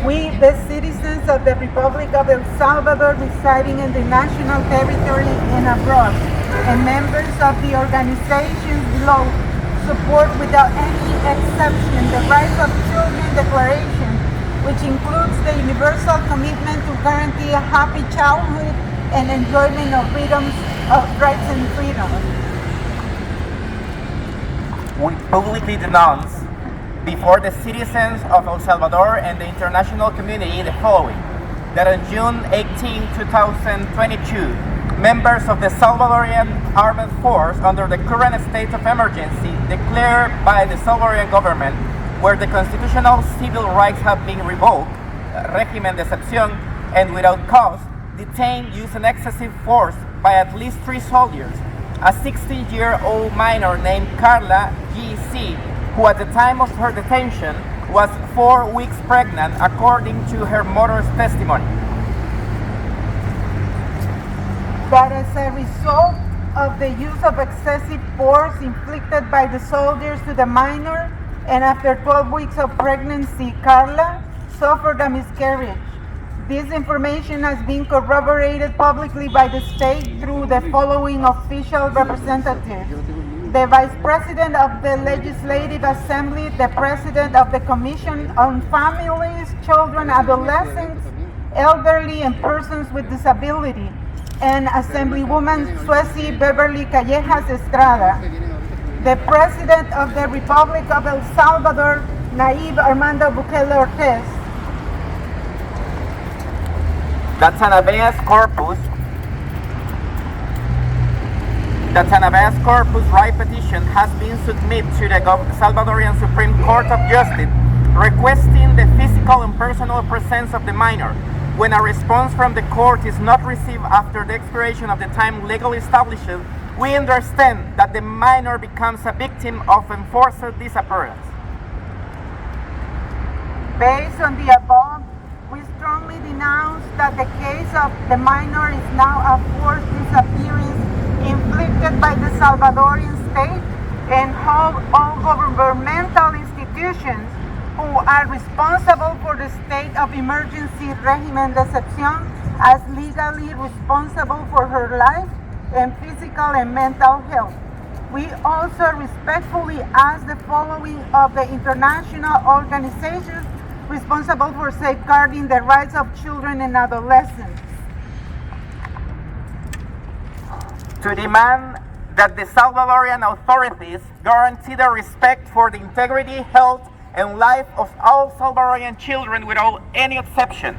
We, the citizens of the Republic of El Salvador residing in the national territory and abroad, and members of the organizations below, support without any exception the Rights of Children Declaration, which includes the universal commitment to guarantee a happy childhood and enjoyment of freedoms, of rights and freedoms. We publicly denounce before the citizens of El Salvador and the international community the following: that on June 18, 2022, members of the Salvadorian Armed Force, under the current state of emergency declared by the Salvadorian government, where the constitutional civil rights have been revoked, régimen de excepción, and without cause, detained, using excessive force by at least 3 soldiers, a 16-year-old minor named Carla G.C., who at the time of her detention was 4 weeks pregnant, according to her mother's testimony. That as a result of the use of excessive force inflicted by the soldiers to the minor, and after 12 weeks of pregnancy, Carla suffered a miscarriage. This information has been corroborated publicly by the state through the following official representatives: the Vice President of the Legislative Assembly, the President of the Commission on Families, Children, Adolescents, Elderly, and Persons with Disability, and Assemblywoman Sueci Beverly Callejas Estrada, the President of the Republic of El Salvador, Nayib Armando Bukele Ortiz, That an habeas corpus right petition has been submitted to the Salvadorian Supreme Court of Justice, requesting the physical and personal presence of the minor. When a response from the court is not received after the expiration of the time legally established, we understand that the minor becomes a victim of enforced disappearance. Based on the above, we strongly denounce that the case of the minor is now a forced disappearance inflicted by the Salvadorian state and hold all governmental institutions who are responsible for the state of emergency régimen de excepción as legally responsible for her life and physical and mental health. We also respectfully ask the following of the international organizations responsible for safeguarding the rights of children and adolescents: to demand that the Salvadorian authorities guarantee the respect for the integrity, health, and life of all Salvadorian children without any exception;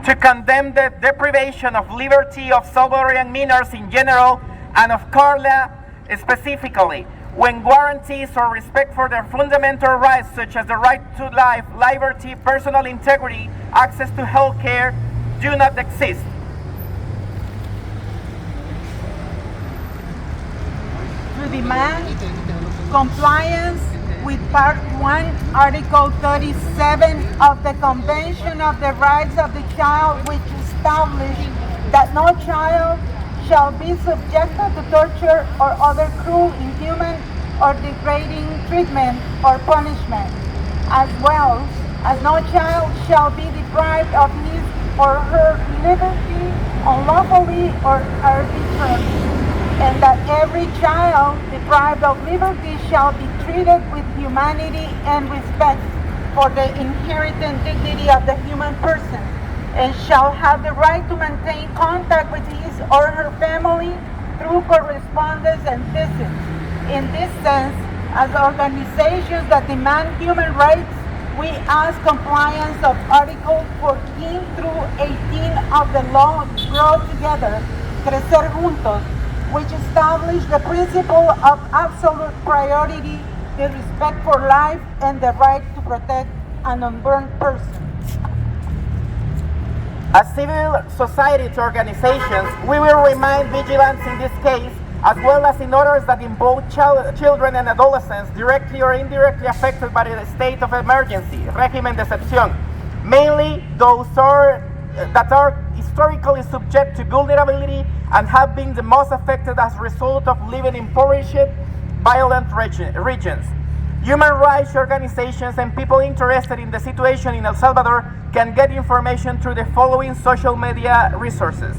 to condemn the deprivation of liberty of Salvadorian minors in general and of Carla specifically, when guarantees or respect for their fundamental rights, such as the right to life, liberty, personal integrity, access to health care, do not exist. To demand compliance with Part 1, Article 37 of the Convention of the Rights of the Child, which establishes that no child shall be subjected to torture or other cruel, inhuman, or degrading treatment or punishment, as well as no child shall be deprived of his or her liberty unlawfully or arbitrarily, and that every child deprived of liberty shall be treated with humanity and respect for the inherent dignity of the human person, and shall have the right to maintain contact with his or her family through correspondence and visits. In this sense, as organizations that demand human rights, we ask compliance of Articles 14 through 18 of the law Grow Together, Crecer Juntos, which establish the principle of absolute priority, the respect for life, and the right to protect an unborn person. As civil society organizations, we will remain vigilant in this case, as well as in others that involve children and adolescents directly or indirectly affected by the state of emergency, régimen de excepción, mainly those that are historically subject to vulnerability and have been the most affected as a result of living in impoverished, violent regions. Human rights organizations and people interested in the situation in El Salvador can get information through the following social media resources.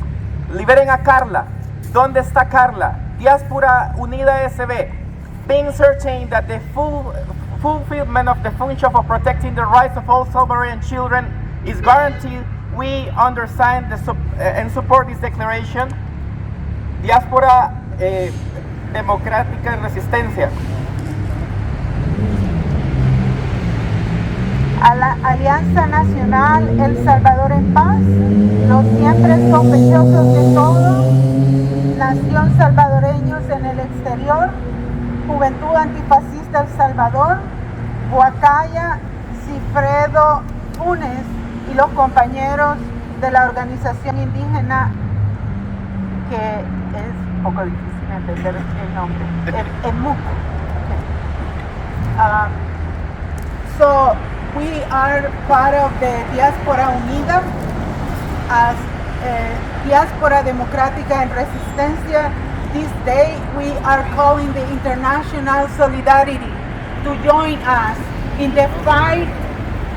Liberen a Carla. ¿Dónde está Carla? Diáspora Unida SB. Being certain that the fulfillment of the function of protecting the rights of all Salvadorian children is guaranteed, we understand and support this declaration. Diáspora Democrática y Resistencia. A la Alianza Nacional El Salvador en Paz, los siempre sospechosos de todo, Nación Salvadoreños en el Exterior, Juventud Antifascista El Salvador, Huacaya, Cifredo Funes y los compañeros de la organización indígena, que es un poco difícil entender el nombre, el MUC. So we are part of the Diáspora Unida as Diáspora Democrática en Resistencia. This day we are calling the international solidarity to join us in the fight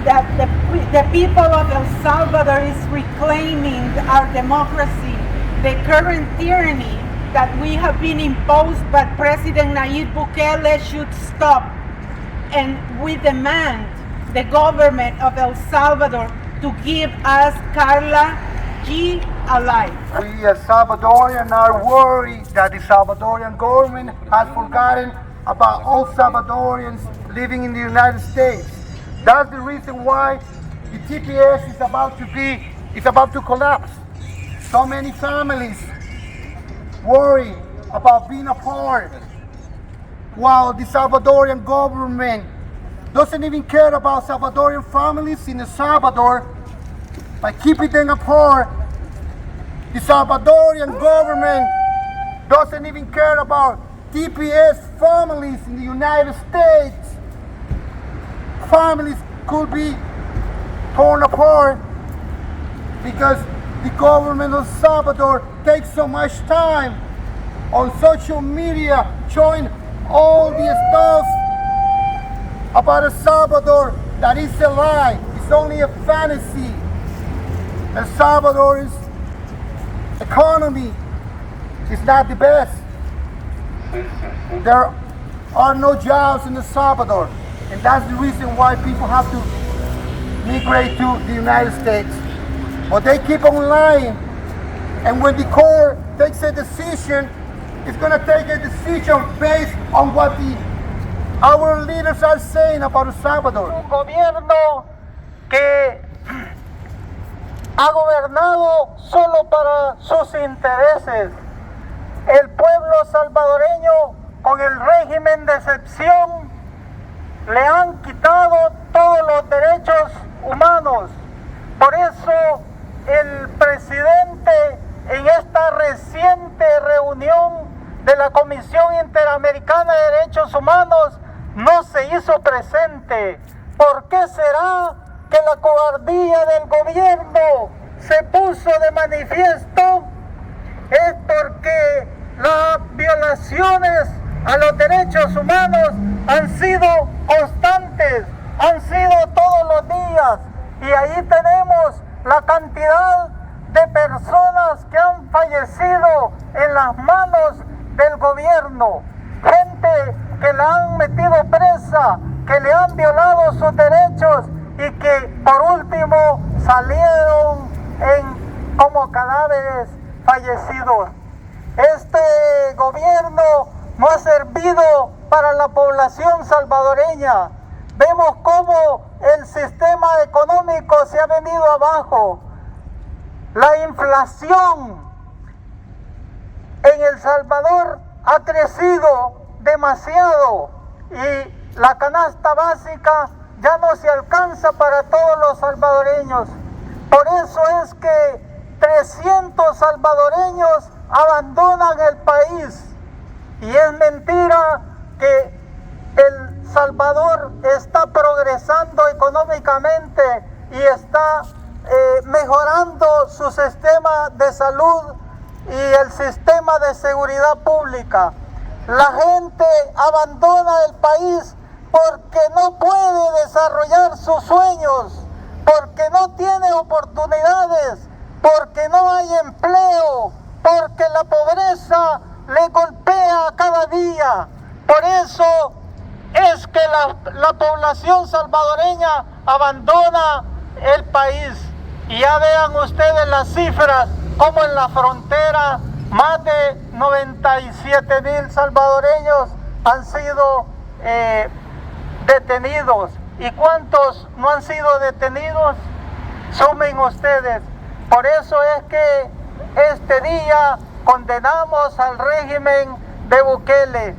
that the people of El Salvador is reclaiming our democracy. The current tyranny that we have been imposed by President Nayib Bukele should stop. And we demand the government of El Salvador to give us Carla G. alive. We as Salvadorians are worried that the Salvadorian government has forgotten about all Salvadorians living in the United States. That's the reason why the TPS is about to collapse. So many families worry about being apart, while the Salvadorian government doesn't even care about Salvadorian families in El Salvador. By keeping them apart, the Salvadorian government doesn't even care about TPS families in the United States. Families could be torn apart because the government of El Salvador takes so much time on social media showing all the stuff about El Salvador that is a lie. It's only a fantasy. El Salvador's economy is not the best. There are no jobs in El Salvador, and that's the reason why people have to migrate to the United States. But they keep on lying, and when the court takes a decision, it's going to take a decision based on what our leaders are saying about El Salvador. Un gobierno que ha gobernado solo para sus intereses. El pueblo salvadoreño, con el régimen de excepción, le han quitado todos los derechos humanos. Por eso el presidente, en esta reciente reunión de la Comisión Interamericana de Derechos Humanos, no se hizo presente. ¿Por qué será que la cobardía del gobierno se puso de manifiesto? Es porque las violaciones a los derechos humanos han sido constantes, han sido todos los días, y ahí tenemos la cantidad de personas que han fallecido en las manos del gobierno, gente que la han metido presa, que le han violado sus derechos y que por último salieron como cadáveres fallecidos. Este gobierno no ha servido para la población salvadoreña. Vemos cómo el sistema económico se ha venido abajo. La inflación en El Salvador ha crecido demasiado y la canasta básica ya no se alcanza para todos los salvadoreños. Por eso es que 300 salvadoreños abandonan el país. Y es mentira que El Salvador está progresando económicamente y está mejorando su sistema de salud y el sistema de seguridad pública. La gente abandona el país porque no puede desarrollar sus sueños, porque no tiene oportunidades, porque no hay empleo, porque la pobreza le golpea cada día. Por eso es que la población salvadoreña abandona el país. Y ya vean ustedes las cifras, como en la frontera más de 97,000 salvadoreños han sido detenidos. ¿Y cuántos no han sido detenidos? Sumen ustedes. Por eso es que este día condenamos al régimen de Bukele.